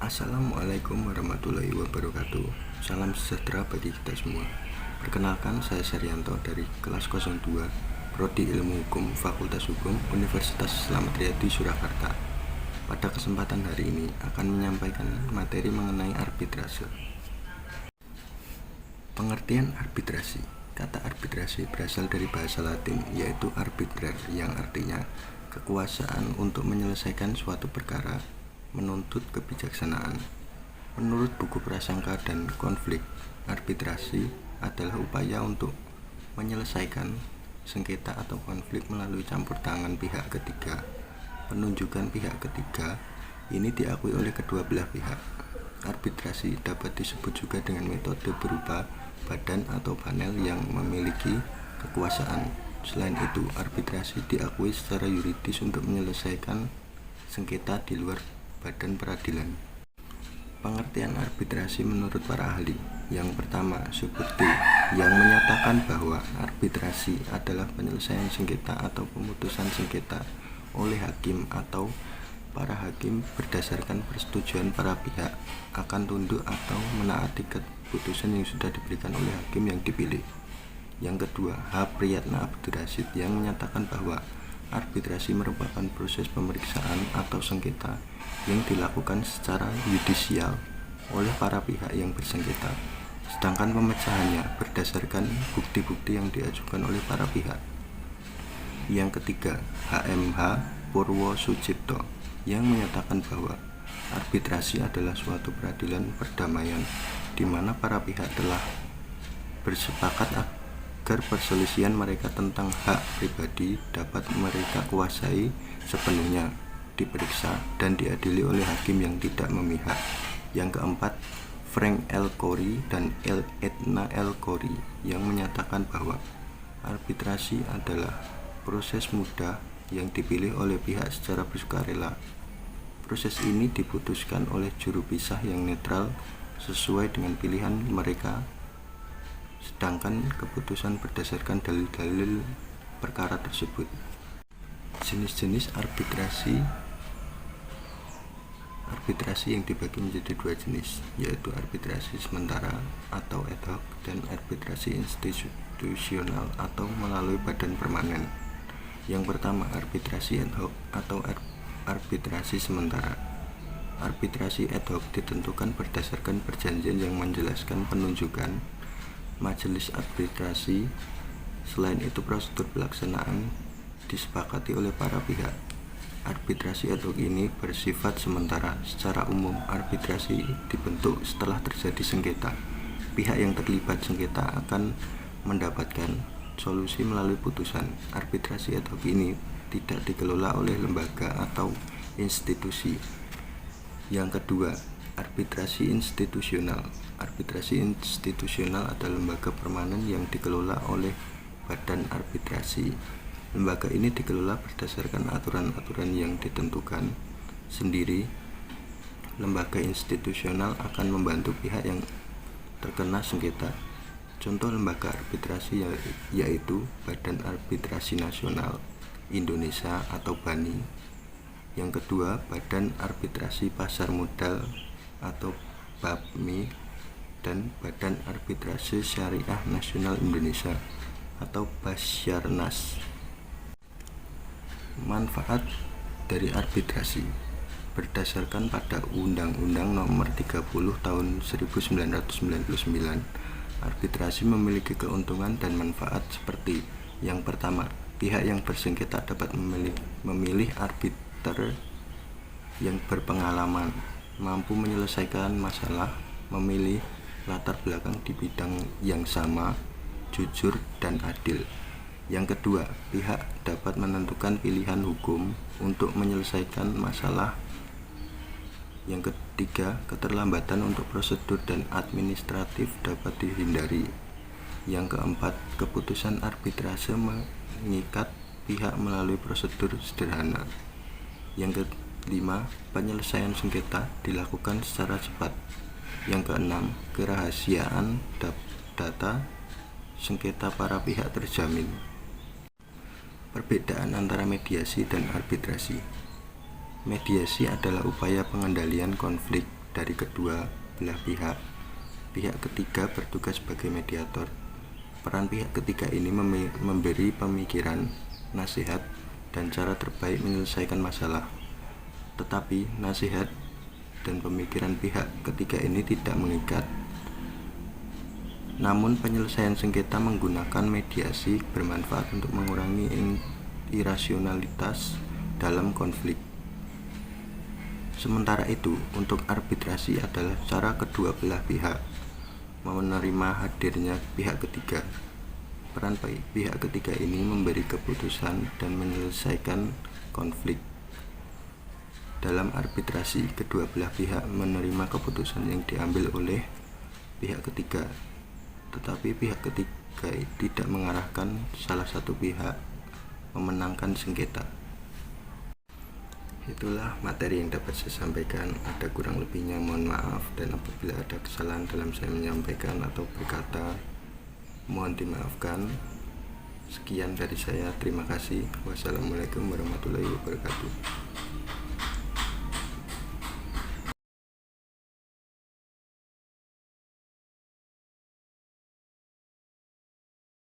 Assalamualaikum warahmatullahi wabarakatuh. Salam sejahtera bagi kita semua. Perkenalkan, saya Saryanto dari kelas 02 Prodi Ilmu Hukum Fakultas Hukum Universitas Slamet Riyadi Surakarta. Pada kesempatan hari ini akan menyampaikan materi mengenai arbitrase. Pengertian arbitrasi. Kata arbitrasi berasal dari bahasa Latin, yaitu arbiter, yang artinya kekuasaan untuk menyelesaikan suatu perkara, menuntut kebijaksanaan. Menurut buku prasangka dan konflik, arbitrasi adalah upaya untuk menyelesaikan sengketa atau konflik melalui campur tangan pihak ketiga. Penunjukan pihak ketiga ini diakui oleh kedua belah pihak. Arbitrasi dapat disebut juga dengan metode berupa badan atau panel yang memiliki kekuasaan. Selain itu, arbitrasi diakui secara yuridis untuk menyelesaikan sengketa di luar badan peradilan. Pengertian arbitrasi menurut para ahli. Yang pertama, Subukti, yang menyatakan bahwa arbitrasi adalah penyelesaian sengketa atau pemutusan sengketa oleh hakim atau para hakim berdasarkan persetujuan para pihak akan tunduk atau menaati keputusan yang sudah diberikan oleh hakim yang dipilih. Yang kedua, H. Priyatna Abdur Rasyid, yang menyatakan bahwa arbitrasi merupakan proses pemeriksaan atau sengketa yang dilakukan secara yudisial oleh para pihak yang bersengketa, sedangkan pemecahannya berdasarkan bukti-bukti yang diajukan oleh para pihak. Yang ketiga, HMH Purwo Sucipto, yang menyatakan bahwa arbitrasi adalah suatu peradilan perdamaian di mana para pihak telah bersepakat agar perselisihan mereka tentang hak pribadi dapat mereka kuasai sepenuhnya, diperiksa dan diadili oleh hakim yang tidak memihak. Yang keempat, Frank L. Corey dan Edna L. Corey, yang menyatakan bahwa arbitrasi adalah proses mudah yang dipilih oleh pihak secara bersukarela. Proses ini diputuskan oleh juru pisah yang netral sesuai dengan pilihan mereka, sedangkan keputusan berdasarkan dalil-dalil perkara tersebut. Jenis-jenis arbitrasi yang dibagi menjadi dua jenis, yaitu arbitrasi sementara atau ad hoc dan arbitrasi institusional atau melalui badan permanen. Yang pertama, arbitrasi ad hoc atau arbitrasi sementara. Arbitrasi ad hoc ditentukan berdasarkan perjanjian yang menjelaskan penunjukan majelis arbitrasi. Selain itu, prosedur pelaksanaan disepakati oleh para pihak. Arbitrasi ad hoc ini bersifat sementara. Secara umum, arbitrasi dibentuk setelah terjadi sengketa. Pihak yang terlibat sengketa akan mendapatkan solusi melalui putusan. Arbitrasi ad hoc ini tidak dikelola oleh lembaga atau institusi. Yang kedua, arbitrasi institusional. Arbitrasi institusional adalah lembaga permanen yang dikelola oleh badan arbitrasi. Lembaga ini dikelola berdasarkan aturan-aturan yang ditentukan sendiri. Lembaga institusional akan membantu pihak yang terkena sengketa. Contoh lembaga arbitrasi yaitu Badan Arbitrasi Nasional Indonesia atau BANI. Yang kedua, Badan Arbitrasi Pasar Modal atau BAPMI, dan Badan Arbitrasi Syariah Nasional Indonesia atau Basyarnas. Manfaat dari arbitrasi berdasarkan pada Undang-Undang Nomor 30 Tahun 1999, arbitrasi memiliki keuntungan dan manfaat seperti: yang pertama, pihak yang bersengketa dapat memilih arbiter yang berpengalaman, mampu menyelesaikan masalah, memilih latar belakang di bidang yang sama, jujur dan adil. Yang kedua, pihak dapat menentukan pilihan hukum untuk menyelesaikan masalah. Yang ketiga, keterlambatan untuk prosedur dan administratif dapat dihindari. Yang keempat, keputusan arbitrase mengikat pihak melalui prosedur sederhana. Yang kelima, penyelesaian sengketa dilakukan secara cepat. Yang keenam, kerahasiaan data sengketa para pihak terjamin. Perbedaan antara mediasi dan arbitrasi. Mediasi adalah upaya pengendalian konflik dari kedua belah pihak. Pihak ketiga bertugas sebagai mediator. Peran pihak ketiga ini memberi pemikiran, nasihat, dan cara terbaik menyelesaikan masalah. Tetapi nasihat dan pemikiran pihak ketiga ini tidak mengikat. Namun penyelesaian sengketa menggunakan mediasi bermanfaat untuk mengurangi irasionalitas dalam konflik. Sementara itu, untuk arbitrasi adalah cara kedua belah pihak menerima hadirnya pihak ketiga. Peran pihak ketiga ini memberi keputusan dan menyelesaikan konflik. Dalam arbitrasi, kedua belah pihak menerima keputusan yang diambil oleh pihak ketiga, tetapi pihak ketiga tidak mengarahkan salah satu pihak memenangkan sengketa. Itulah materi yang dapat saya sampaikan. Ada kurang lebihnya mohon maaf, dan apabila ada kesalahan dalam saya menyampaikan atau berkata, mohon dimaafkan. Sekian dari saya, terima kasih. Wassalamualaikum warahmatullahi wabarakatuh.